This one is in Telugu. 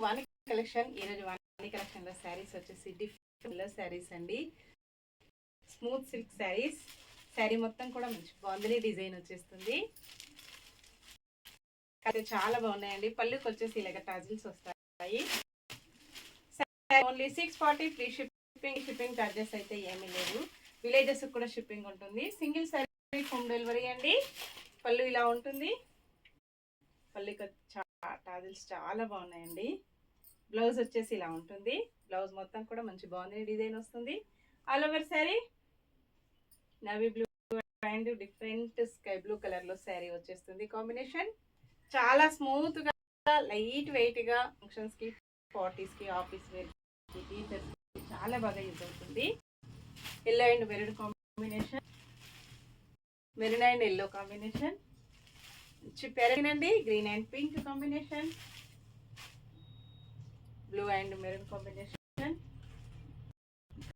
వాణి కలెక్షన్. ఈరోజు వాణి కలెక్షన్లో శారీస్ వచ్చేసి డిఫరెంట్ శారీస్ అండి. Smooth silk saris. శారీ మొత్తం కూడా మంచి బాందిని డిజైన్ వచ్చేస్తుంది. అయితే చాలా బాగున్నాయండి. పళ్ళుకి వచ్చేసి ఇలాగ టాజిల్స్ వస్తాయి. ఓన్లీ 640 ఫ్రీ షిప్పింగ్ ఛార్జెస్ అయితే ఏమీ లేదు. విలేజెస్ కూడా షిప్పింగ్ ఉంటుంది. సింగిల్ శారీ హోమ్ డెలివరీ అండి. పళ్ళు ఇలా ఉంటుంది. పళ్ళుకి టాజిల్స్ చాలా బాగున్నాయండి. బ్లౌజ్ వచ్చేసి ఇలా ఉంటుంది. బ్లౌజ్ మొత్తం కూడా మంచి బాగుంది డిజైన్ వస్తుంది. All over sari navy blue and different sky blue colour లో శారీ వచ్చేస్తుంది. కాంబినేషన్ చాలా స్మూత్ గా లైట్ వెయిట్ గా ఫంక్షన్స్ కి, పార్టీస్ కి, ఆఫీస్ వేర్ కి, టీచర్స్ కి చాలా బాగా యూజ్ అవుతుంది. Yellow and maroon combination, maroon and yellow combination, పెరగనండి. Green and pink combination, blue and maroon combination.